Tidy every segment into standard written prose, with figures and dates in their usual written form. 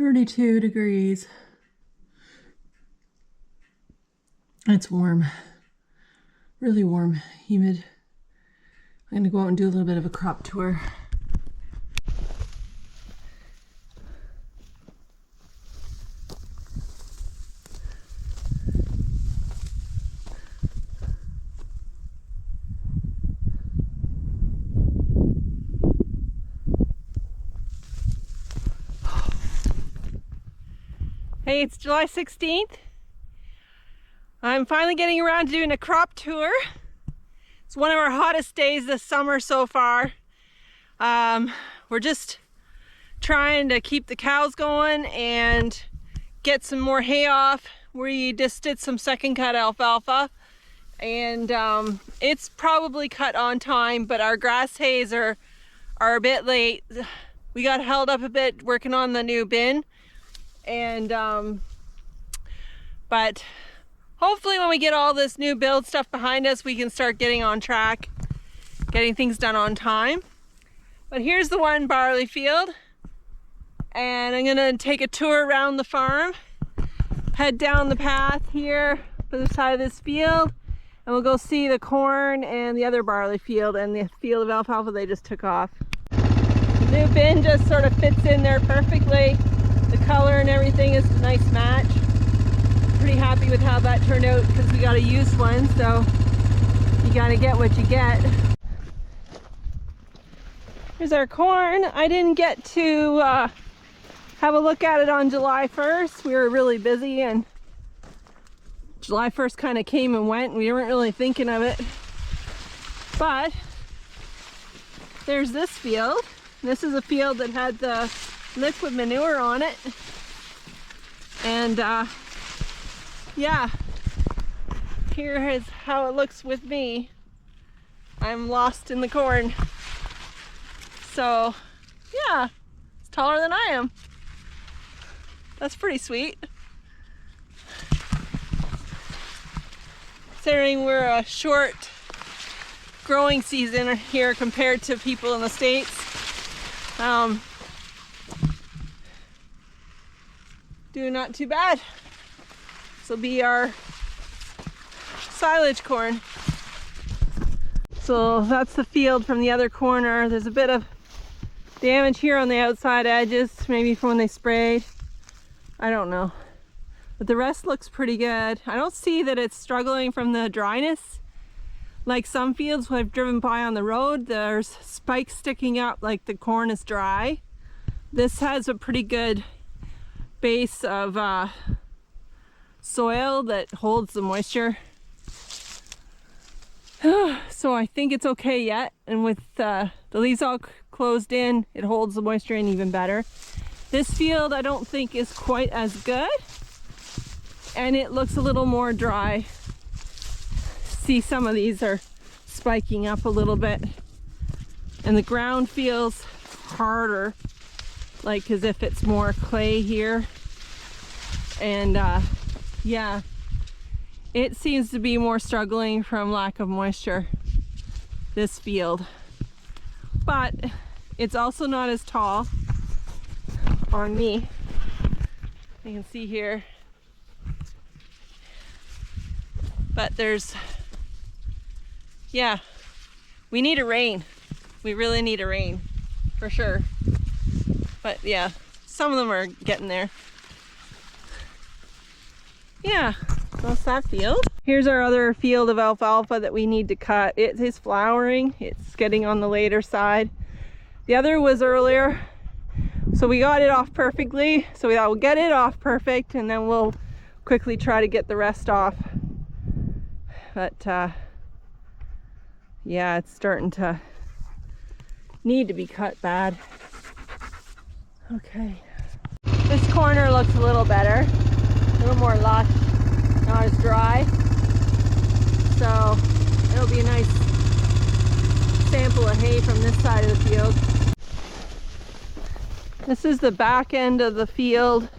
32 degrees. It's warm, really warm, humid. I'm gonna go out and do a little bit of a crop tour. Hey, it's July 16th. I'm finally getting around to doing a crop tour. It's one of our hottest days this summer so far. We're just trying to keep the cows going and get some more hay off. We just did some second cut alfalfa, and it's probably cut on time, but our grass hays are a bit late. We got held up a bit working on the new bin, and but hopefully when we get all this new build stuff behind us, we can start getting on track, getting things done on time. But here's the one barley field, and I'm gonna take a tour around the farm, head down the path here for the side of this field, and we'll go see the corn and the other barley field and the field of alfalfa they just took off. The new bin just sort of fits in there perfectly. The color and everything is a nice match. Pretty happy with how that turned out because we got a used one, so you gotta get what you get. Here's our corn. I didn't get to have a look at it on July 1st. We were really busy, and July 1st kind of came and went, and we weren't really thinking of it. But there's this field. This is a field that had the liquid manure on it, and yeah, here is how it looks with me. I'm lost in the corn. So yeah, it's taller than I am. That's pretty sweet. Considering we're a short growing season here compared to people in the States. Doing not too bad. This will be our silage corn. So that's the field from the other corner. There's a bit of damage here on the outside edges, maybe from when they sprayed. I don't know. But the rest looks pretty good. I don't see that it's struggling from the dryness. Like some fields I've driven by on the road, there's spikes sticking up like the corn is dry. This has a pretty good base of soil that holds the moisture. So I think it's okay yet, and with the leaves all closed in, it holds the moisture in even better. This field I don't think is quite as good, and it looks a little more dry. See, some of these are spiking up a little bit, and the ground feels harder, like as if it's more clay here. And yeah, it seems to be more struggling from lack of moisture, this field. But it's also not as tall on me. You can see here. But there's, yeah, we need a rain. We really need a rain, for sure. But yeah, some of them are getting there. Yeah, that's that field. Here's our other field of alfalfa that we need to cut. It is flowering. It's getting on the later side. The other was earlier, so we got it off perfectly. So we thought we'll get it off perfect, and then we'll quickly try to get the rest off. But yeah, it's starting to need to be cut bad. Okay, this corner looks a little better, a little more lush, not as dry, so it'll be a nice sample of hay from this side of the field. This is the back end of the field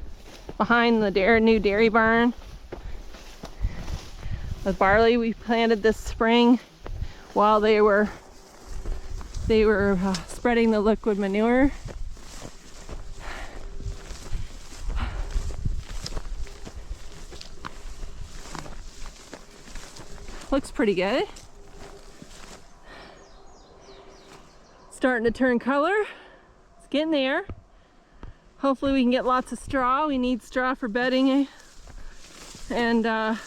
behind the new dairy barn. The barley we planted this spring while they were spreading the liquid manure. looks pretty good. Starting to turn color. It's getting there. Hopefully we can get lots of straw. We need straw for bedding. And the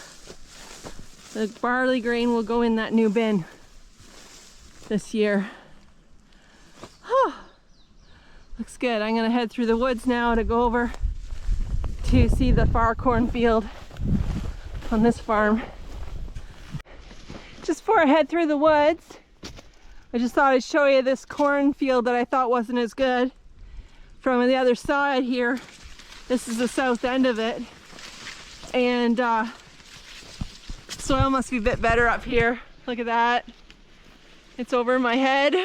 barley grain will go in that new bin this year. Looks good. I'm gonna head through the woods now to go over to see the far cornfield on this farm. Just before I head through the woods, I just thought I'd show you this cornfield that I thought wasn't as good from the other side here. This is the south end of it, and soil must be a bit better up here. Look at that. It's over my head.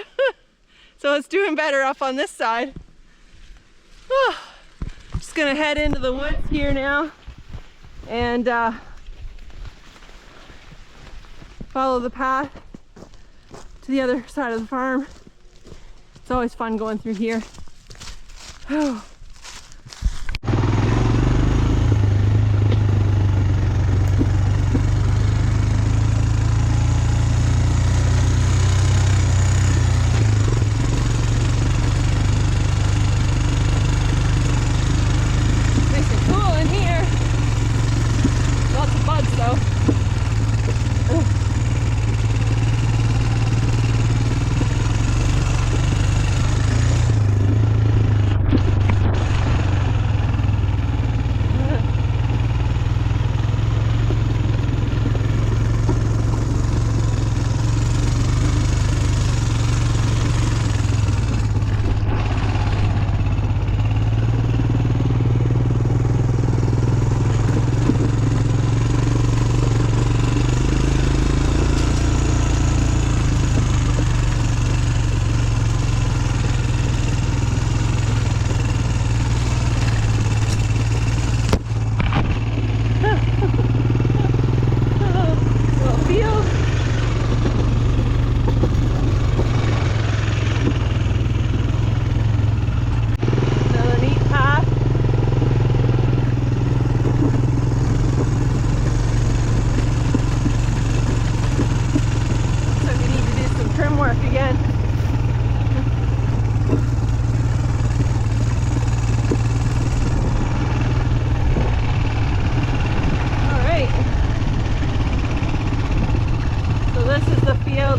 So it's doing better up on this side. Just gonna head into the woods here now and follow the path to the other side of the farm. It's always fun going through here.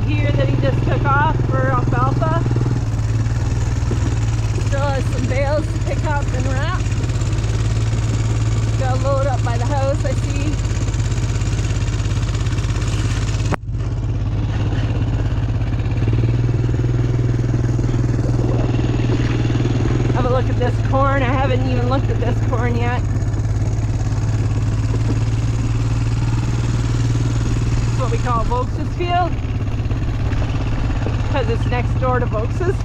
Here that he just took off for alfalfa. Still has some bales to pick up and wrap. Got a load up by the house, I see. Have a look at this corn. I haven't even looked at this corn yet. It's what we call Vokes' field, because it's next door to Vokes'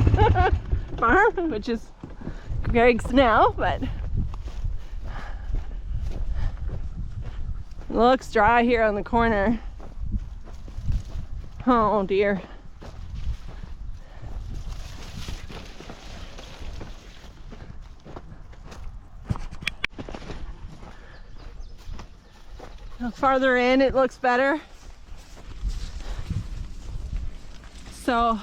farm, which is Greg's now, but it looks dry here on the corner. Oh dear. Farther in it looks better. So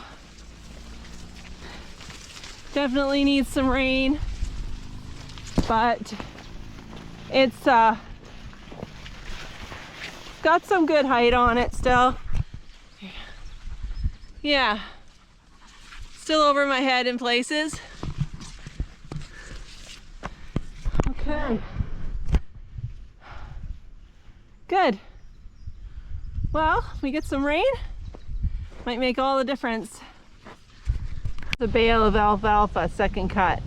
definitely needs some rain, but it's got some good height on it still. Yeah, still over my head in places. Okay, good. Well, we get some rain. Might make all the difference. The bale of alfalfa, second cut.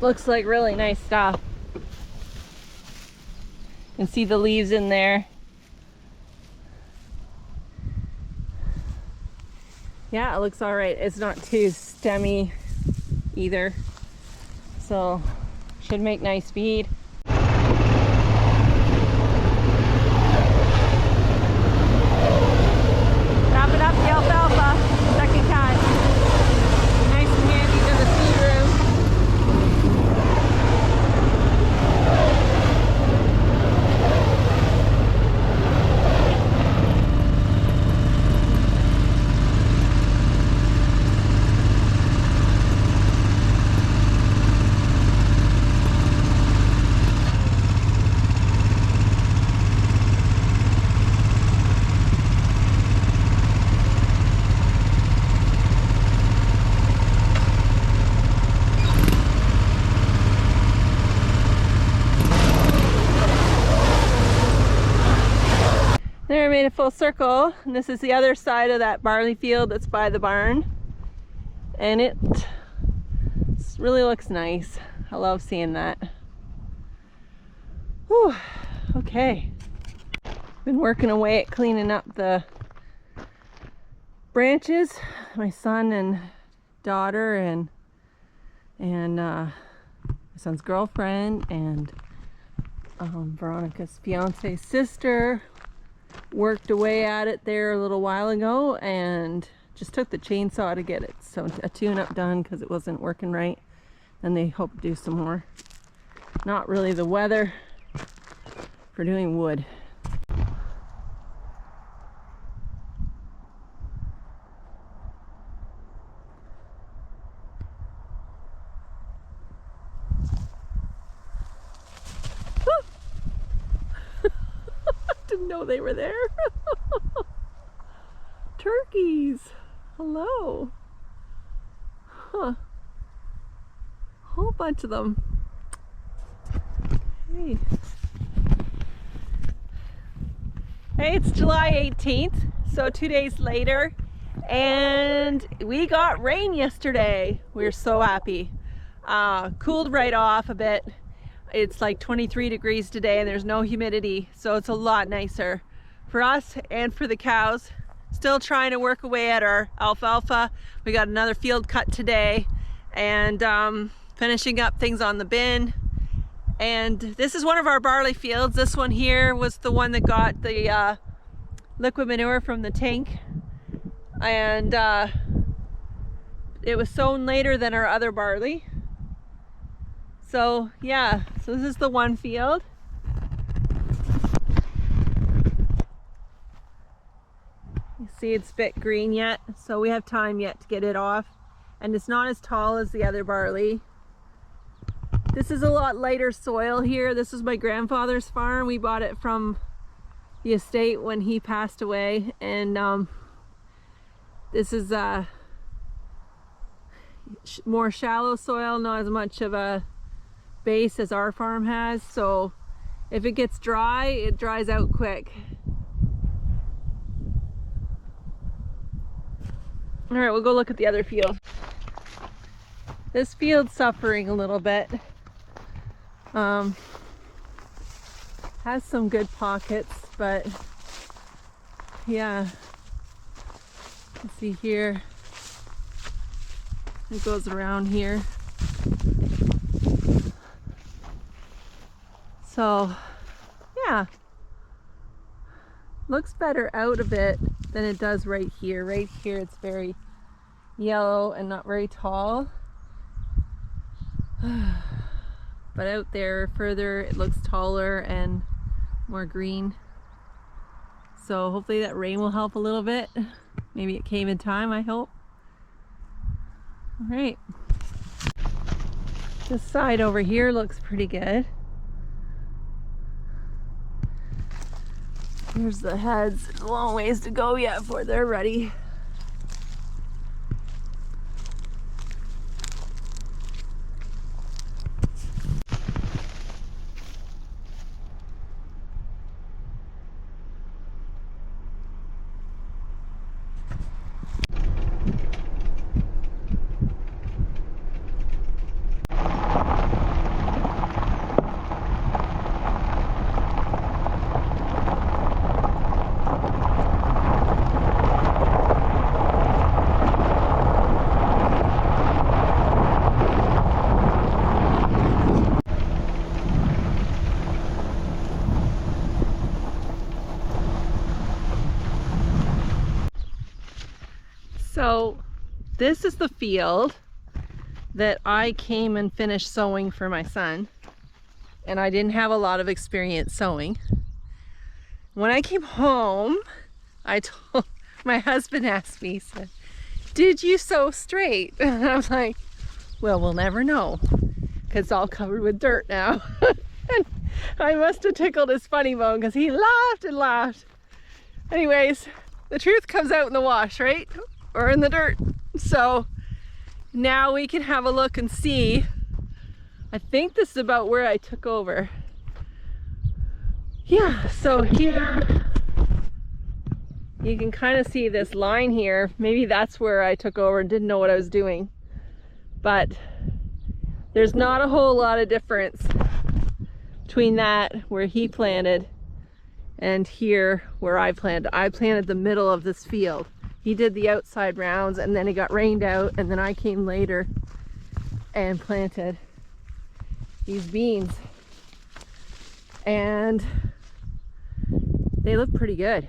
Looks like really nice stuff. You can see the leaves in there. Yeah, it looks all right. It's not too stemmy either. So, should make nice feed. made a full circle, and this is the other side of that barley field that's by the barn. And it really looks nice. I love seeing that. Whew. Okay. Been working away at cleaning up the branches. My son and daughter and my son's girlfriend and Veronica's fiance's sister worked away at it there a little while ago, and just took the chainsaw to get it so a tune-up done because it wasn't working right. And they hope to do some more. Not really the weather for doing wood. Didn't know they were there. Turkeys. Hello. Huh. Whole bunch of them. Hey. Hey, it's July 18th, so 2 days later, and we got rain yesterday. We're so happy. Cooled right off a bit. It's like 23 degrees today and there's no humidity, so it's a lot nicer for us and for the cows. Still trying to work away at our alfalfa. We got another field cut today, and finishing up things on the bin. And this is one of our barley fields. This one here was the one that got the liquid manure from the tank, and it was sown later than our other barley. So yeah, so this is the one field. You see it's a bit green yet, so we have time yet to get it off. And it's not as tall as the other barley. This is a lot lighter soil here. This is my grandfather's farm. We bought it from the estate when he passed away. And this is more shallow soil, not as much of a base as our farm has. So if it gets dry, it dries out quick. All right, we'll go look at the other field. This field's suffering a little bit. Has some good pockets, but yeah, you see here, it goes around here. So yeah, looks better out of it than it does right here. Right here it's very yellow and not very tall. But out there further it looks taller and more green. So hopefully that rain will help a little bit. Maybe it came in time, I hope. All right. This side over here looks pretty good. Here's the heads. There's a long ways to go yet before they're ready. So this is the field that I came and finished sowing for my son, and I didn't have a lot of experience sowing. When I came home, my husband asked me, he said, "Did you sow straight?" And I was like, well, we'll never know because it's all covered with dirt now. And I must have tickled his funny bone because he laughed and laughed. Anyways, the truth comes out in the wash, right? Or in the dirt. So now we can have a look and see. I think this is about where I took over. Yeah, so here you can kind of see this line here. Maybe that's where I took over and didn't know what I was doing. But there's not a whole lot of difference between that where he planted and here where I planted. I planted the middle of this field. He did the outside rounds and then it got rained out, and then I came later and planted these beans. And they look pretty good.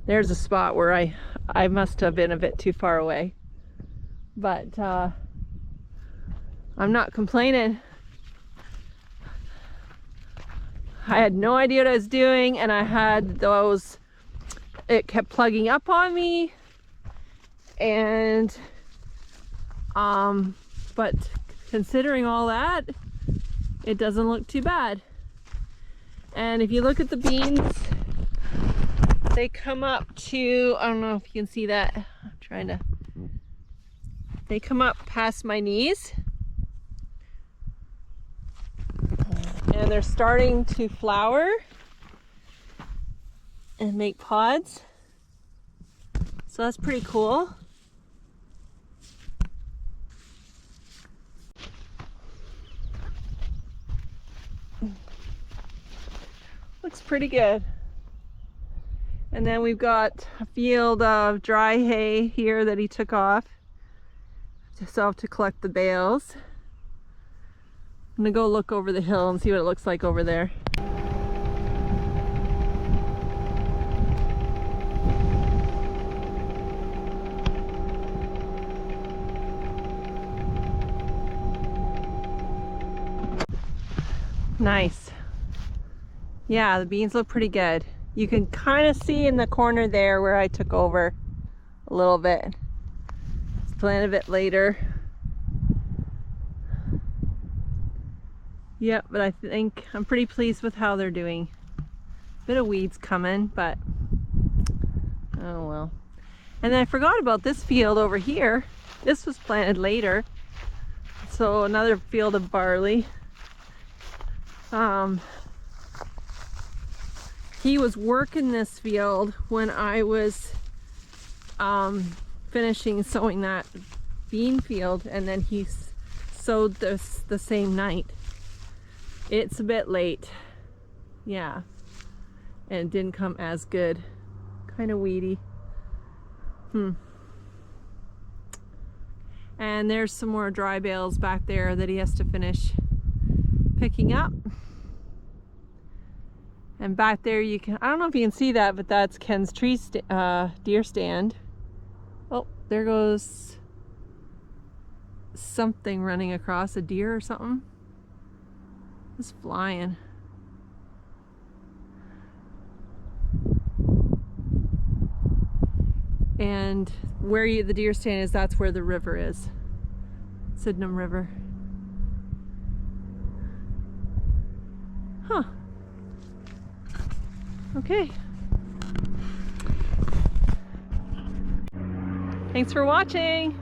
There's a spot where I must have been a bit too far away. But I'm not complaining. I had no idea what I was doing, and I had those, it kept plugging up on me, and but considering all that, it doesn't look too bad. And if you look at the beans, they come up to, I don't know if you can see that, I'm trying to, they come up past my knees. And they're starting to flower and make pods. So that's pretty cool. Looks pretty good. And then we've got a field of dry hay here that he took off. So I have to collect the bales. I'm gonna go look over the hill and see what it looks like over there. Nice. Yeah, the beans look pretty good. You can kind of see in the corner there where I took over a little bit. Let's plant a bit later. Yeah, but I think I'm pretty pleased with how they're doing. Bit of weeds coming, but oh well. And then I forgot about this field over here. This was planted later. So another field of barley. He was working this field when I was finishing sowing that bean field, and then he sowed this the same night. It's a bit late, yeah, and it didn't come as good. Kind of weedy. And there's some more dry bales back there that he has to finish picking up. And back there you can, I don't know if you can see that, but that's Ken's tree deer stand. Oh, there goes something running across, a deer or something. It's flying. And where the deer stand is, that's where the river is. Sydenham River. Huh. Okay. Thanks for watching.